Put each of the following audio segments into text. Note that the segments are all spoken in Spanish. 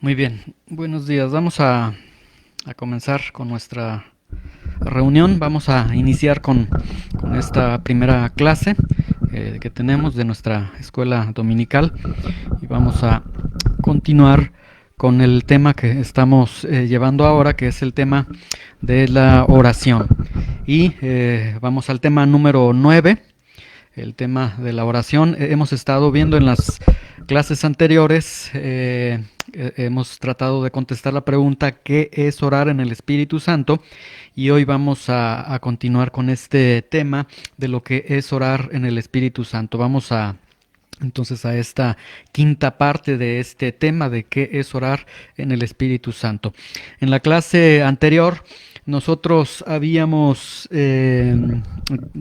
Muy bien, buenos días. Vamos a comenzar con nuestra reunión. Vamos a iniciar con esta primera clase que tenemos de nuestra escuela dominical y vamos a continuar con el tema que estamos llevando ahora, que es el tema de la oración. Y vamos al tema número 9, el tema de la oración. Hemos estado viendo en las clases anteriores, hemos tratado de contestar la pregunta ¿qué es orar en el Espíritu Santo? Y hoy vamos a continuar con este tema de lo que es orar en el Espíritu Santo. Vamos a entonces a esta quinta parte de este tema de qué es orar en el Espíritu Santo. En la clase anterior nosotros habíamos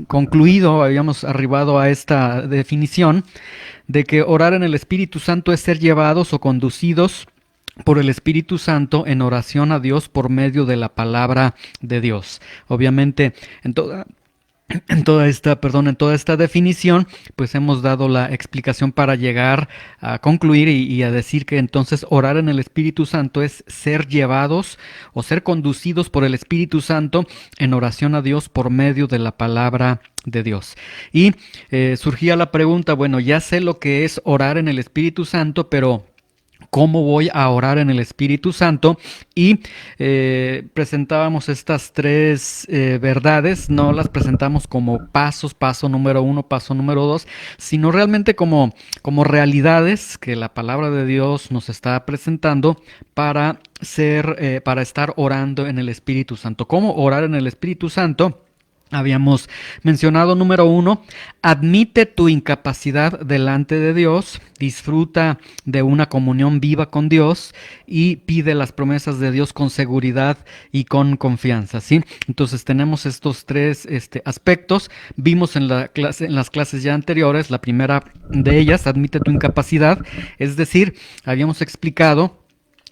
concluido, habíamos arribado a esta definición de que orar en el Espíritu Santo es ser llevados o conducidos por el Espíritu Santo en oración a Dios por medio de la palabra de Dios. Obviamente, en toda esta definición, pues hemos dado la explicación para llegar a concluir y a decir que entonces orar en el Espíritu Santo es ser llevados o ser conducidos por el Espíritu Santo en oración a Dios por medio de la palabra de Dios. Y surgía la pregunta, bueno, ya sé lo que es orar en el Espíritu Santo, pero ¿cómo voy a orar en el Espíritu Santo? Y presentábamos estas tres verdades, no las presentamos como pasos, paso número 1, paso número 2, sino realmente como realidades que la palabra de Dios nos está presentando para estar orando en el Espíritu Santo. ¿Cómo orar en el Espíritu Santo? Habíamos mencionado número 1, admite tu incapacidad delante de Dios, disfruta de una comunión viva con Dios y pide las promesas de Dios con seguridad y con confianza, ¿sí? Entonces tenemos estos tres aspectos. Vimos en las clases ya anteriores, la primera de ellas, admite tu incapacidad, es decir, habíamos explicado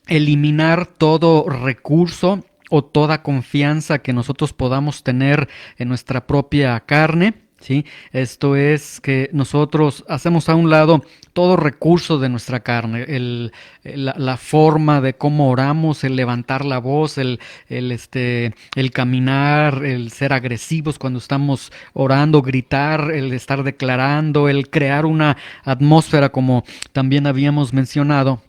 eliminar todo recurso o toda confianza que nosotros podamos tener en nuestra propia carne, ¿sí? Esto es que nosotros hacemos a un lado todo recurso de nuestra carne, la forma de cómo oramos, el levantar la voz, el caminar, el ser agresivos cuando estamos orando, gritar, el estar declarando, el crear una atmósfera como también habíamos mencionado.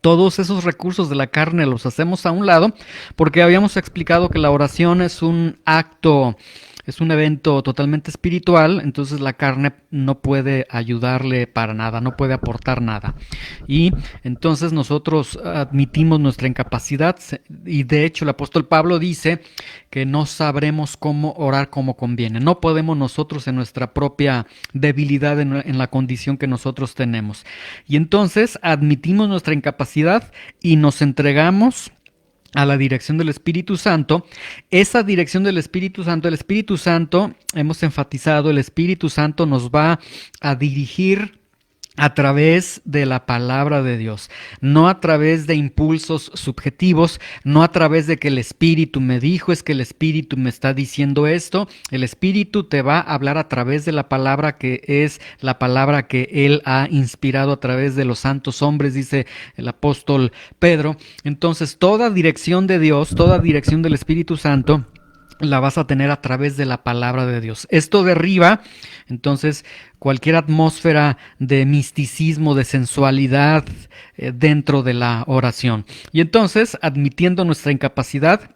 Todos esos recursos de la carne los hacemos a un lado porque habíamos explicado que la oración es un acto, es un evento totalmente espiritual, entonces la carne no puede ayudarle para nada, no puede aportar nada. Y entonces nosotros admitimos nuestra incapacidad y de hecho el apóstol Pablo dice que no sabremos cómo orar como conviene. No podemos nosotros en nuestra propia debilidad, en la condición que nosotros tenemos. Y entonces admitimos nuestra incapacidad y nos entregamos a la dirección del Espíritu Santo. Esa dirección del Espíritu Santo, el Espíritu Santo, hemos enfatizado, el Espíritu Santo nos va a dirigir a través de la palabra de Dios, no a través de impulsos subjetivos, no a través de que el Espíritu me dijo, es que el Espíritu me está diciendo esto. El Espíritu te va a hablar a través de la palabra que es la palabra que Él ha inspirado a través de los santos hombres, dice el apóstol Pedro. Entonces, toda dirección de Dios, toda dirección del Espíritu Santo, la vas a tener a través de la palabra de Dios. Esto derriba, entonces, cualquier atmósfera de misticismo, de sensualidad dentro de la oración. Y entonces, admitiendo nuestra incapacidad,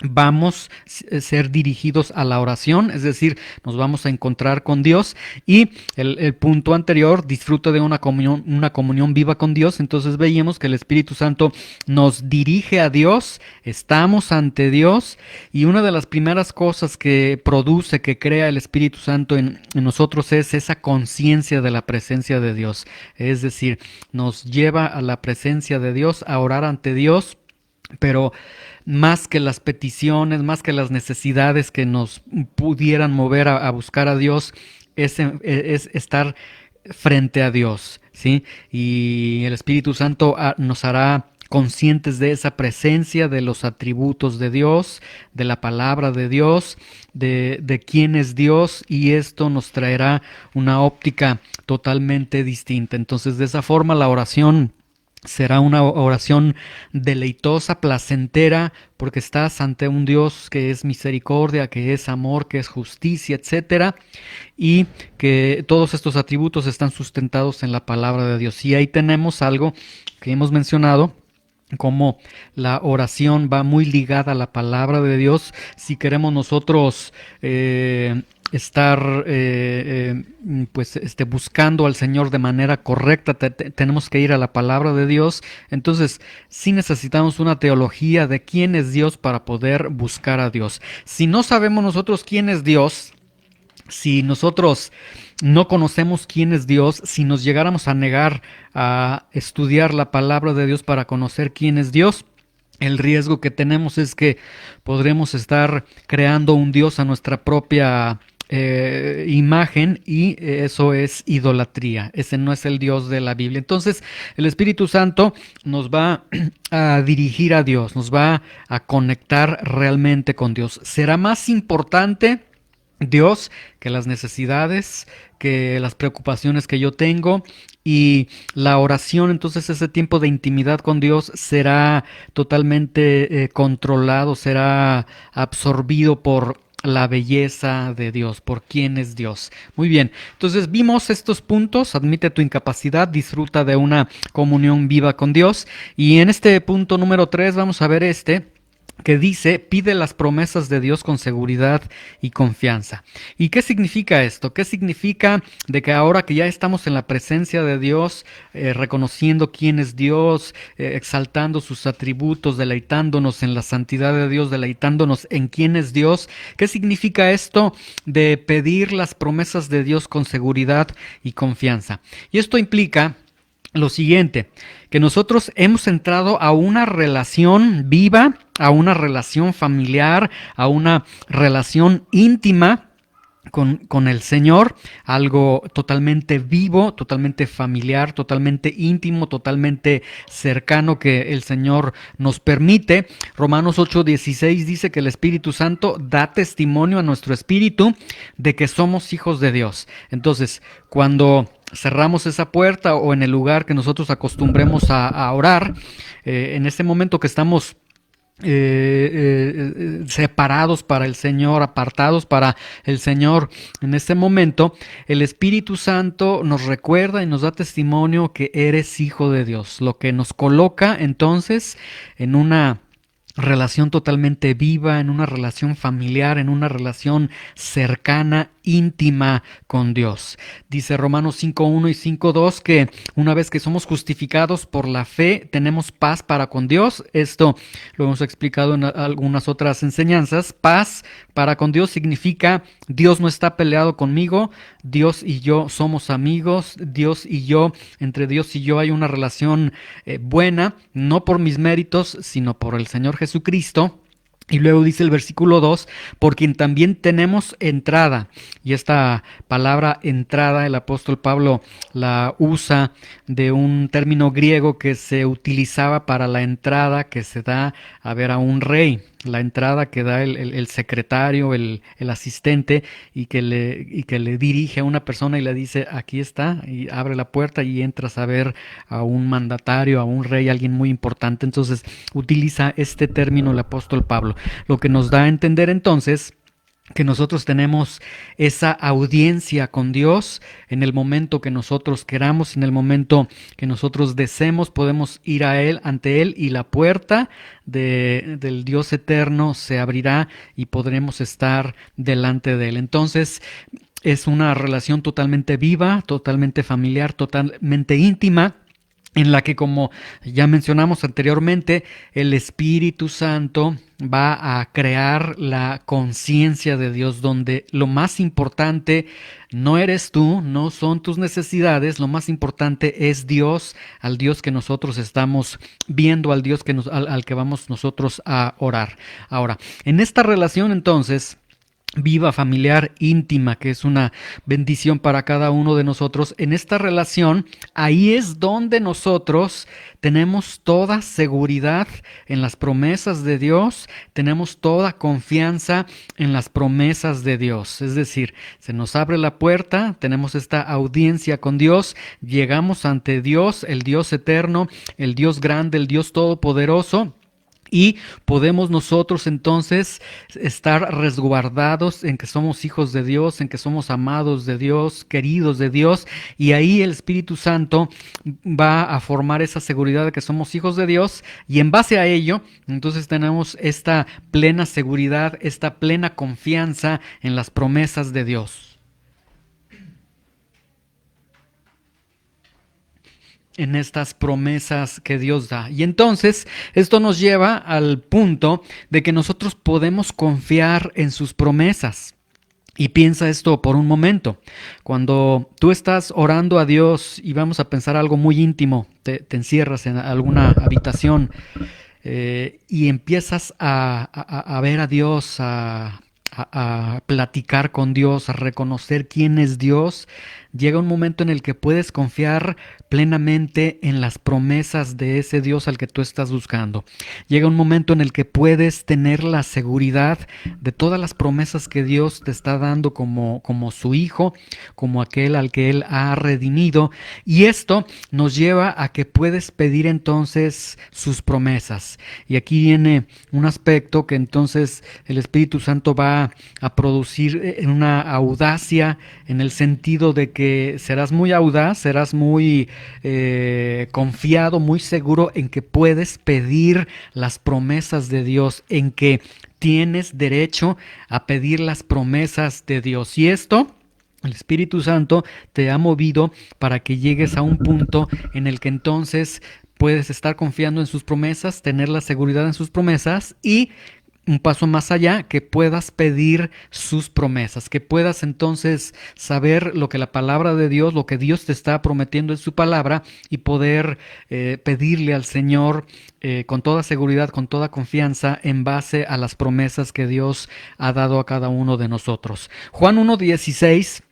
vamos a ser dirigidos a la oración, es decir, nos vamos a encontrar con Dios. Y el punto anterior, disfruta de una comunión viva con Dios. Entonces veíamos que el Espíritu Santo nos dirige a Dios, estamos ante Dios, y una de las primeras cosas que produce, que crea el Espíritu Santo en nosotros es esa conciencia de la presencia de Dios, es decir, nos lleva a la presencia de Dios, a orar ante Dios, pero más que las peticiones, más que las necesidades que nos pudieran mover a buscar a Dios, es estar frente a Dios, ¿sí? Y el Espíritu Santo nos hará conscientes de esa presencia, de los atributos de Dios, de la palabra de Dios, de quién es Dios, y esto nos traerá una óptica totalmente distinta. Entonces, de esa forma, la oración Será una oración deleitosa, placentera, porque estás ante un Dios que es misericordia, que es amor, que es justicia, etcétera, y que todos estos atributos están sustentados en la palabra de Dios. Y ahí tenemos algo que hemos mencionado, como la oración va muy ligada a la palabra de Dios. Si queremos nosotros estar buscando al Señor de manera correcta, tenemos que ir a la palabra de Dios. Entonces sí necesitamos una teología de quién es Dios para poder buscar a Dios. Si no sabemos nosotros quién es Dios, si nosotros no conocemos quién es Dios, si nos llegáramos a negar a estudiar la palabra de Dios para conocer quién es Dios, el riesgo que tenemos es que podremos estar creando un Dios a nuestra propia imagen, y eso es idolatría. Ese no es el Dios de la Biblia. Entonces el Espíritu Santo nos va a dirigir a Dios, nos va a conectar realmente con Dios. Será más importante Dios que las necesidades, que las preocupaciones que yo tengo, y la oración, entonces ese tiempo de intimidad con Dios será totalmente controlado, será absorbido por la belleza de Dios, por quién es Dios. Muy bien, entonces vimos estos puntos: admite tu incapacidad, disfruta de una comunión viva con Dios, y en este punto número 3 vamos a ver que dice: pide las promesas de Dios con seguridad y confianza. ¿Y qué significa esto? ¿Qué significa de que ahora que ya estamos en la presencia de Dios, reconociendo quién es Dios, exaltando sus atributos, deleitándonos en la santidad de Dios, deleitándonos en quién es Dios? ¿Qué significa esto de pedir las promesas de Dios con seguridad y confianza? Y esto implica lo siguiente: que nosotros hemos entrado a una relación viva, a una relación familiar, a una relación íntima con el Señor, algo totalmente vivo, totalmente familiar, totalmente íntimo, totalmente cercano, que el Señor nos permite. Romanos 8:16 dice que el Espíritu Santo da testimonio a nuestro espíritu de que somos hijos de Dios. Entonces, cuando cerramos esa puerta, o en el lugar que nosotros acostumbremos a orar, en ese momento que estamos separados para el Señor, apartados para el Señor, en este momento el Espíritu Santo nos recuerda y nos da testimonio que eres hijo de Dios, lo que nos coloca entonces en una relación totalmente viva, en una relación familiar, en una relación cercana, íntima con Dios. Dice Romanos 5:1 y 5:2 que una vez que somos justificados por la fe, tenemos paz para con Dios. Esto lo hemos explicado en algunas otras enseñanzas. Paz para con Dios significa: Dios no está peleado conmigo, Dios y yo somos amigos, Dios y yo, entre Dios y yo hay una relación buena, no por mis méritos, sino por el Señor Jesucristo. Y luego dice el versículo 2: por quien también tenemos entrada. Y esta palabra entrada, el apóstol Pablo la usa de un término griego que se utilizaba para la entrada que se da a ver a un rey. La entrada que da el secretario, el asistente, y que le dirige a una persona y le dice: aquí está, y abre la puerta y entras a ver a un mandatario, a un rey, a alguien muy importante. Entonces utiliza este término el apóstol Pablo, lo que nos da a entender entonces que nosotros tenemos esa audiencia con Dios en el momento que nosotros queramos, en el momento que nosotros deseemos, podemos ir a Él, ante Él, y la puerta del Dios eterno se abrirá y podremos estar delante de Él. Entonces, es una relación totalmente viva, totalmente familiar, totalmente íntima, en la que, como ya mencionamos anteriormente, el Espíritu Santo va a crear la conciencia de Dios, donde lo más importante no eres tú, no son tus necesidades, lo más importante es Dios, al Dios que nosotros estamos viendo, al Dios al que vamos nosotros a orar. Ahora, en esta relación entonces, viva, familiar, íntima, que es una bendición para cada uno de nosotros. En esta relación, ahí es donde nosotros tenemos toda seguridad en las promesas de Dios, tenemos toda confianza en las promesas de Dios. Es decir, se nos abre la puerta, tenemos esta audiencia con Dios, llegamos ante Dios, el Dios eterno, el Dios grande, el Dios todopoderoso. Y podemos nosotros entonces estar resguardados en que somos hijos de Dios, en que somos amados de Dios, queridos de Dios, y ahí el Espíritu Santo va a formar esa seguridad de que somos hijos de Dios, y en base a ello, entonces tenemos esta plena seguridad, esta plena confianza en las promesas de Dios. En estas promesas que Dios da. Y entonces esto nos lleva al punto de que nosotros podemos confiar en sus promesas. Y piensa esto por un momento. Cuando tú estás orando a Dios y vamos a pensar algo muy íntimo, te encierras en alguna habitación y empiezas a ver a Dios, a platicar con Dios, a reconocer quién es Dios, llega un momento en el que puedes confiar plenamente en las promesas de ese Dios al que tú estás buscando. Llega un momento en el que puedes tener la seguridad de todas las promesas que Dios te está dando como su hijo, como aquel al que Él ha redimido. Y esto nos lleva a que puedes pedir entonces sus promesas. Y aquí viene un aspecto que entonces el Espíritu Santo va a producir en una audacia, en el sentido de que serás muy audaz, serás muy confiado, muy seguro en que puedes pedir las promesas de Dios, en que tienes derecho a pedir las promesas de Dios. Y esto, el Espíritu Santo te ha movido para que llegues a un punto en el que entonces puedes estar confiando en sus promesas, tener la seguridad en sus promesas y un paso más allá, que puedas pedir sus promesas, que puedas entonces saber lo que la palabra de Dios, lo que Dios te está prometiendo en su palabra y poder pedirle al Señor con toda seguridad, con toda confianza en base a las promesas que Dios ha dado a cada uno de nosotros. Juan 1:16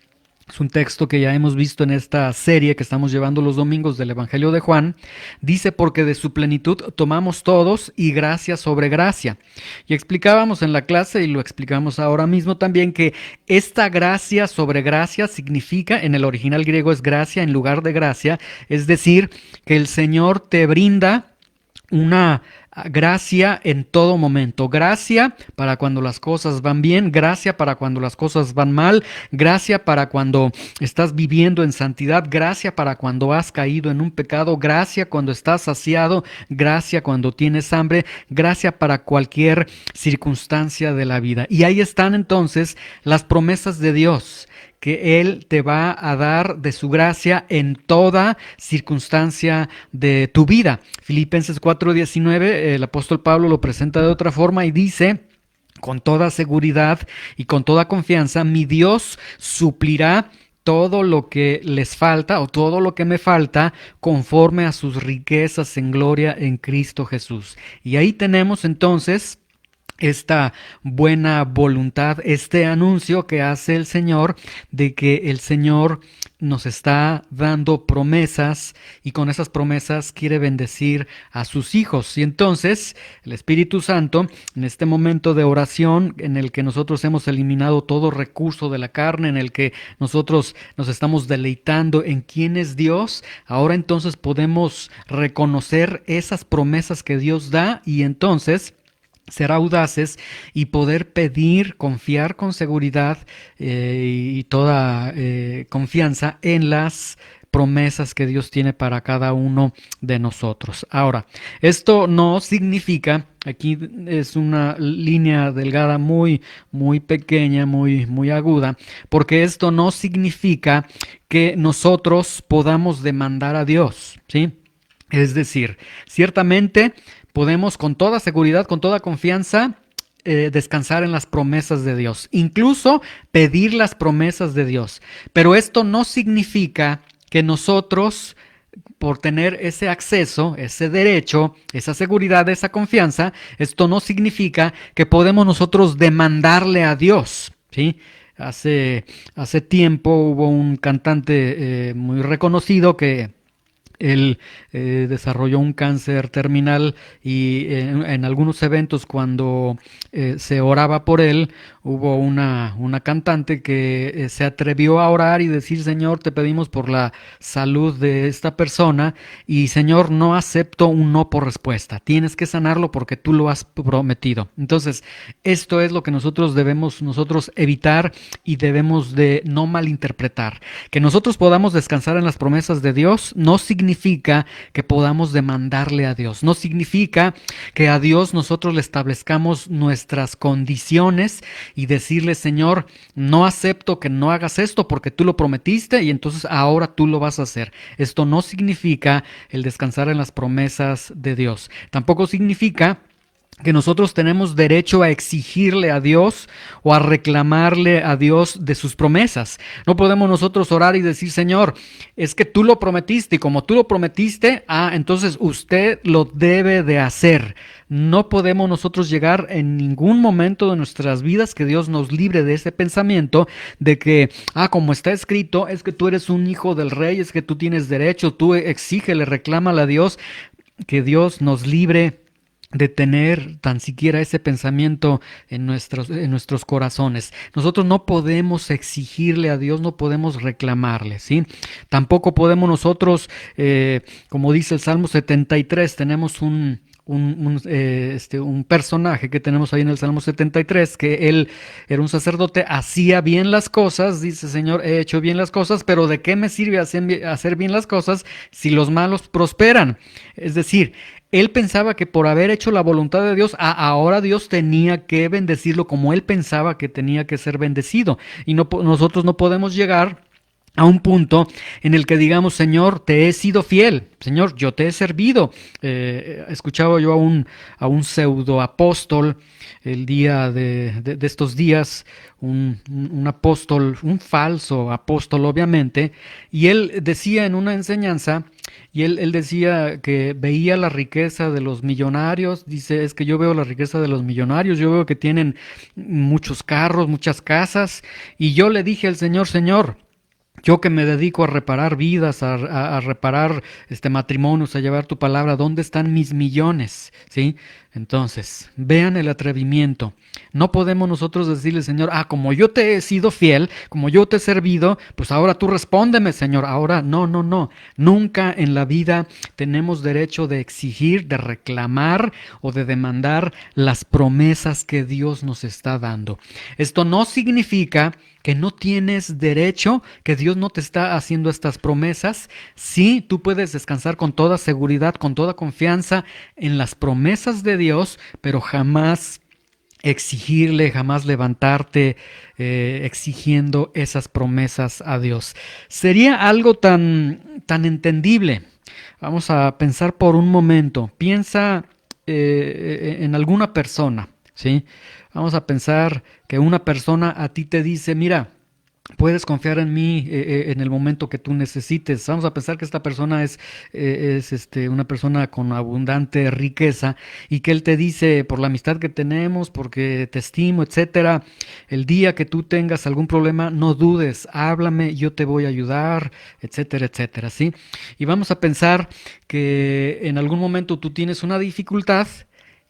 es un texto que ya hemos visto en esta serie que estamos llevando los domingos del Evangelio de Juan. Dice, porque de su plenitud tomamos todos y gracia sobre gracia. Y explicábamos en la clase y lo explicamos ahora mismo también que esta gracia sobre gracia significa, en el original griego es gracia en lugar de gracia, es decir, que el Señor te brinda una gracia en todo momento, gracia para cuando las cosas van bien, gracia para cuando las cosas van mal, gracia para cuando estás viviendo en santidad, gracia para cuando has caído en un pecado, gracia cuando estás saciado, gracia cuando tienes hambre, gracia para cualquier circunstancia de la vida. Y ahí están entonces las promesas de Dios, que Él te va a dar de su gracia en toda circunstancia de tu vida. Filipenses 4:19, el apóstol Pablo lo presenta de otra forma y dice, con toda seguridad y con toda confianza, mi Dios suplirá todo lo que les falta o todo lo que me falta conforme a sus riquezas en gloria en Cristo Jesús. Y ahí tenemos entonces esta buena voluntad, este anuncio que hace el Señor de que el Señor nos está dando promesas y con esas promesas quiere bendecir a sus hijos. Y entonces el Espíritu Santo, en este momento de oración en el que nosotros hemos eliminado todo recurso de la carne, en el que nosotros nos estamos deleitando en quién es Dios, ahora entonces podemos reconocer esas promesas que Dios da y entonces ser audaces y poder pedir, confiar con seguridad y toda confianza en las promesas que Dios tiene para cada uno de nosotros. Ahora, esto no significa, aquí es una línea delgada muy, muy pequeña, muy aguda, porque esto no significa que nosotros podamos demandar a Dios, ¿sí? Es decir, ciertamente podemos con toda seguridad, con toda confianza, descansar en las promesas de Dios, incluso pedir las promesas de Dios. Pero esto no significa que nosotros, por tener ese acceso, ese derecho, esa seguridad, esa confianza, esto no significa que podemos nosotros demandarle a Dios. ¿sí? Hace, hace tiempo hubo un cantante muy reconocido que él desarrolló un cáncer terminal y en algunos eventos cuando se oraba por él, hubo una cantante que se atrevió a orar y decir, Señor, te pedimos por la salud de esta persona y Señor, no acepto un no por respuesta. Tienes que sanarlo porque tú lo has prometido. Entonces, esto es lo que nosotros debemos nosotros evitar y debemos de no malinterpretar. Que nosotros podamos descansar en las promesas de Dios no significa que podamos demandarle a Dios, no significa que a Dios nosotros le establezcamos nuestras condiciones y decirle, Señor, no acepto que no hagas esto porque tú lo prometiste y entonces ahora tú lo vas a hacer. Esto no significa el descansar en las promesas de Dios. Tampoco significa que nosotros tenemos derecho a exigirle a Dios o a reclamarle a Dios de sus promesas. No podemos nosotros orar y decir, Señor, es que tú lo prometiste y como tú lo prometiste, entonces usted lo debe de hacer. No podemos nosotros llegar en ningún momento de nuestras vidas que Dios nos libre de ese pensamiento de que, como está escrito, es que tú eres un hijo del rey, es que tú tienes derecho, tú exígele, reclámale a Dios, que Dios nos libre de tener tan siquiera ese pensamiento en nuestros corazones. Nosotros no podemos exigirle a Dios, no podemos reclamarle, ¿sí? Tampoco podemos nosotros, como dice el Salmo 73, tenemos un personaje que tenemos ahí en el Salmo 73, que él era un sacerdote, hacía bien las cosas, dice, Señor, he hecho bien las cosas, pero ¿de qué me sirve hacer bien las cosas si los malos prosperan? Es decir, él pensaba que por haber hecho la voluntad de Dios, ahora Dios tenía que bendecirlo como él pensaba que tenía que ser bendecido. Y nosotros no podemos llegar a un punto en el que digamos, Señor, te he sido fiel, Señor, yo te he servido. Escuchaba yo a un pseudo apóstol el día de estos días, un apóstol, un falso apóstol obviamente, y él decía en una enseñanza, y él decía que veía la riqueza de los millonarios, dice, es que yo veo la riqueza de los millonarios, yo veo que tienen muchos carros, muchas casas, y yo le dije al Señor, Señor, yo que me dedico a reparar vidas, a reparar matrimonios, a llevar tu palabra, ¿dónde están mis millones? ¿Sí? Entonces, vean el atrevimiento. No podemos nosotros decirle, Señor, como yo te he sido fiel, como yo te he servido, pues ahora tú respóndeme, Señor. Ahora, no, no, no. Nunca en la vida tenemos derecho de exigir, de reclamar o de demandar las promesas que Dios nos está dando. Esto no significa que no tienes derecho, que Dios no te está haciendo estas promesas. Sí, tú puedes descansar con toda seguridad, con toda confianza en las promesas de Dios, pero jamás exigirle, jamás levantarte exigiendo esas promesas a Dios. Sería algo tan entendible. Vamos a pensar por un momento. Piensa en alguna persona, ¿sí? Vamos a pensar que una persona a ti te dice, mira, puedes confiar en mí en el momento que tú necesites. Vamos a pensar que esta persona es una persona con abundante riqueza y que él te dice, por la amistad que tenemos, porque te estimo, etcétera, el día que tú tengas algún problema, no dudes, háblame, yo te voy a ayudar, etcétera, etcétera, ¿sí? Y vamos a pensar que en algún momento tú tienes una dificultad.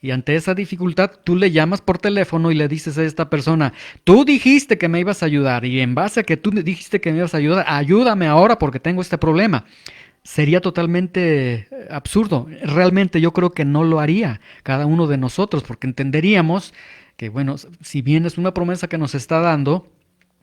Y ante esa dificultad, tú le llamas por teléfono y le dices a esta persona, tú dijiste que me ibas a ayudar y en base a que tú dijiste que me ibas a ayudar, ayúdame ahora porque tengo este problema. Sería totalmente absurdo. Realmente yo creo que no lo haría cada uno de nosotros porque entenderíamos que, bueno, si bien es una promesa que nos está dando,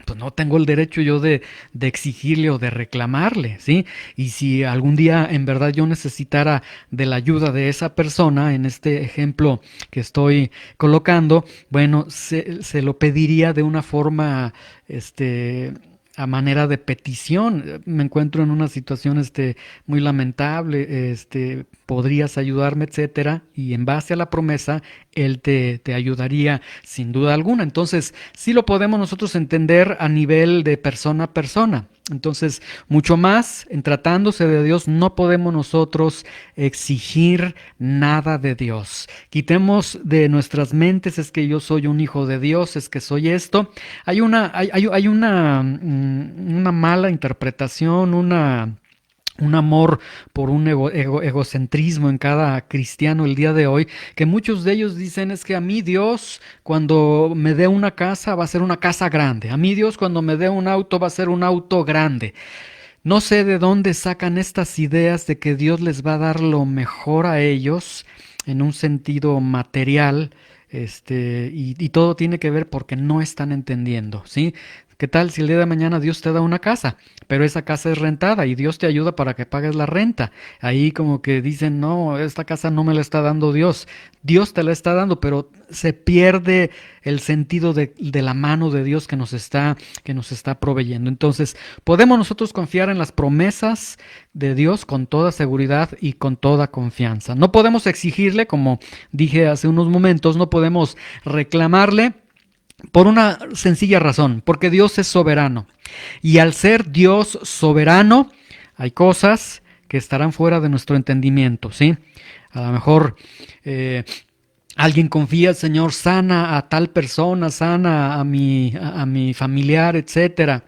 pues no tengo el derecho yo de exigirle o de reclamarle, ¿sí? Y si algún día en verdad yo necesitara de la ayuda de esa persona, en este ejemplo que estoy colocando, bueno, se lo pediría de una forma, a manera de petición. Me encuentro en una situación muy lamentable, podrías ayudarme, etcétera, y en base a la promesa él te ayudaría sin duda alguna. Entonces, sí lo podemos nosotros entender a nivel de persona a persona. Entonces, mucho más, en tratándose de Dios, no podemos nosotros exigir nada de Dios. Quitemos de nuestras mentes, es que yo soy un hijo de Dios, es que soy esto. Hay una mala interpretación, un amor por un egocentrismo en cada cristiano el día de hoy, que muchos de ellos dicen es que a mí Dios cuando me dé una casa va a ser una casa grande, a mí Dios cuando me dé un auto va a ser un auto grande. No sé de dónde sacan estas ideas de que Dios les va a dar lo mejor a ellos en un sentido material, y todo tiene que ver porque no están entendiendo, ¿sí? ¿Qué tal si el día de mañana Dios te da una casa, pero esa casa es rentada y Dios te ayuda para que pagues la renta? Ahí como que dicen, no, esta casa no me la está dando Dios. Dios te la está dando, pero se pierde el sentido de la mano de Dios que nos está proveyendo. Entonces, podemos nosotros confiar en las promesas de Dios con toda seguridad y con toda confianza. No podemos exigirle, como dije hace unos momentos, no podemos reclamarle por una sencilla razón, porque Dios es soberano. Y al ser Dios soberano, hay cosas que estarán fuera de nuestro entendimiento, ¿sí? A lo mejor alguien confía, Señor, sana a tal persona, sana a mi familiar, etcétera.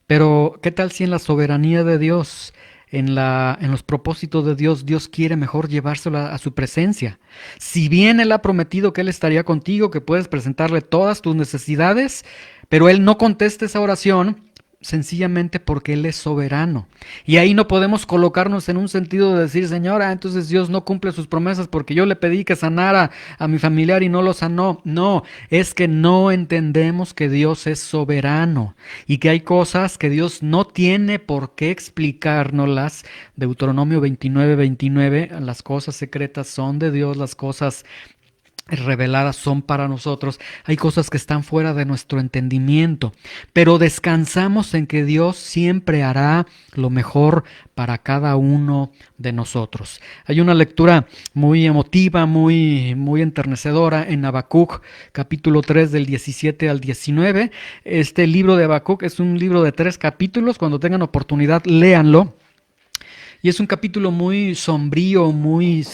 Pero, ¿qué tal si en la soberanía de Dios, en los propósitos de Dios, Dios quiere mejor llevárselo a su presencia? Si bien Él ha prometido que Él estaría contigo, que puedes presentarle todas tus necesidades, pero Él no contesta esa oración sencillamente porque Él es soberano. Y ahí no podemos colocarnos en un sentido de decir, Señora, entonces Dios no cumple sus promesas porque yo le pedí que sanara a mi familiar y no lo sanó. No, es que no entendemos que Dios es soberano y que hay cosas que Dios no tiene por qué explicárnoslas. Deuteronomio 29:29, las cosas secretas son de Dios, las cosas reveladas son para nosotros. Hay cosas que están fuera de nuestro entendimiento, pero descansamos en que Dios siempre hará lo mejor para cada uno de nosotros. Hay una lectura muy emotiva, muy enternecedora en Habacuc, capítulo 3 del 17 al 19. Este libro de Habacuc es un libro de 3 capítulos. Cuando tengan oportunidad, léanlo. Y es un capítulo muy sombrío, muy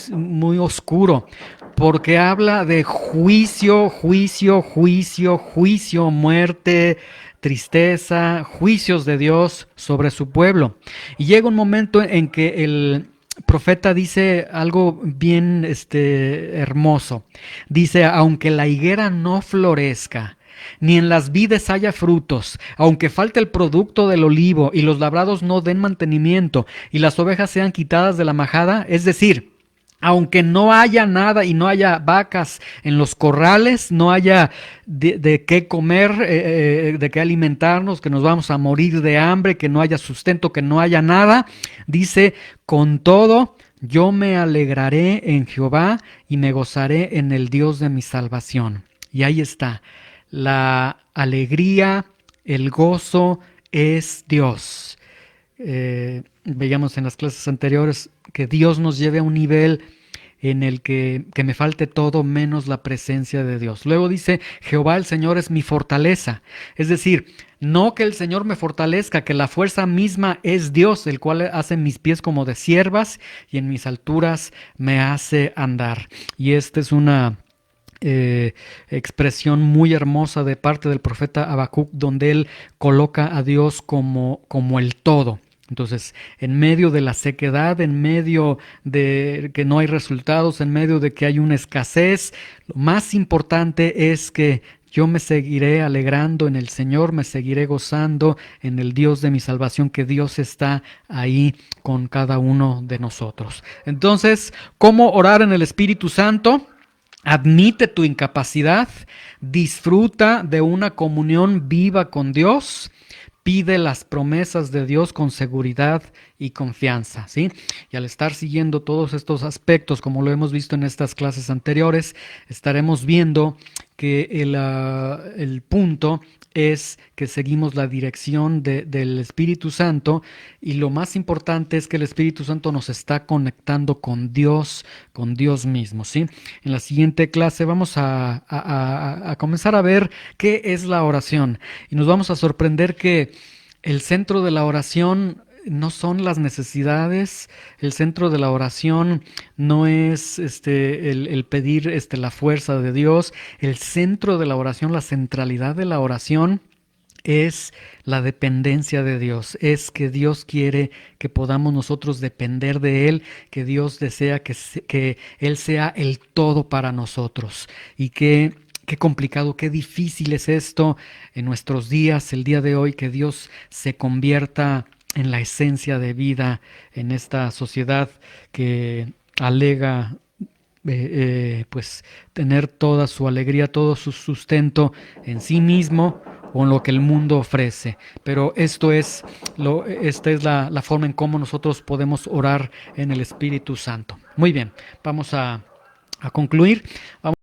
oscuro, porque habla de juicio, juicio, juicio, juicio, muerte, tristeza, juicios de Dios sobre su pueblo. Y llega un momento en que el profeta dice algo bien hermoso. Dice, aunque la higuera no florezca, ni en las vides haya frutos, aunque falte el producto del olivo y los labrados no den mantenimiento y las ovejas sean quitadas de la majada, es decir, aunque no haya nada y no haya vacas en los corrales, no haya de qué comer, de qué alimentarnos, que nos vamos a morir de hambre, que no haya sustento, que no haya nada, dice, con todo yo me alegraré en Jehová y me gozaré en el Dios de mi salvación. Y ahí está. La alegría, el gozo es Dios. Veíamos en las clases anteriores que Dios nos lleve a un nivel en el que me falte todo menos la presencia de Dios. Luego dice, Jehová el Señor es mi fortaleza. Es decir, no que el Señor me fortalezca, que la fuerza misma es Dios, el cual hace mis pies como de ciervas y en mis alturas me hace andar. Y esta es una expresión muy hermosa de parte del profeta Habacuc, donde él coloca a Dios como el todo. Entonces, en medio de la sequedad, en medio de que no hay resultados, en medio de que hay una escasez, lo más importante es que yo me seguiré alegrando en el Señor, me seguiré gozando en el Dios de mi salvación, que Dios está ahí con cada uno de nosotros. Entonces, ¿cómo orar en el Espíritu Santo? Admite tu incapacidad, disfruta de una comunión viva con Dios, pide las promesas de Dios con seguridad y confianza, ¿sí? Y al estar siguiendo todos estos aspectos, como lo hemos visto en estas clases anteriores, estaremos viendo que el punto es que seguimos la dirección del Espíritu Santo, y lo más importante es que el Espíritu Santo nos está conectando con Dios mismo, ¿sí? En la siguiente clase vamos a comenzar a ver qué es la oración, y nos vamos a sorprender que El centro de la oración no son las necesidades, el centro de la oración no es el pedir la fuerza de Dios, el centro de la oración, la centralidad de la oración es la dependencia de Dios, es que Dios quiere que podamos nosotros depender de Él, que Dios desea que Él sea el todo para nosotros. Y qué complicado, qué difícil es esto en nuestros días, el día de hoy, que Dios se convierta en la esencia de vida en esta sociedad que alega pues tener toda su alegría, todo su sustento en sí mismo o en lo que el mundo ofrece. Pero esta es la forma en cómo nosotros podemos orar en el Espíritu Santo. Muy bien, vamos a concluir. Vamos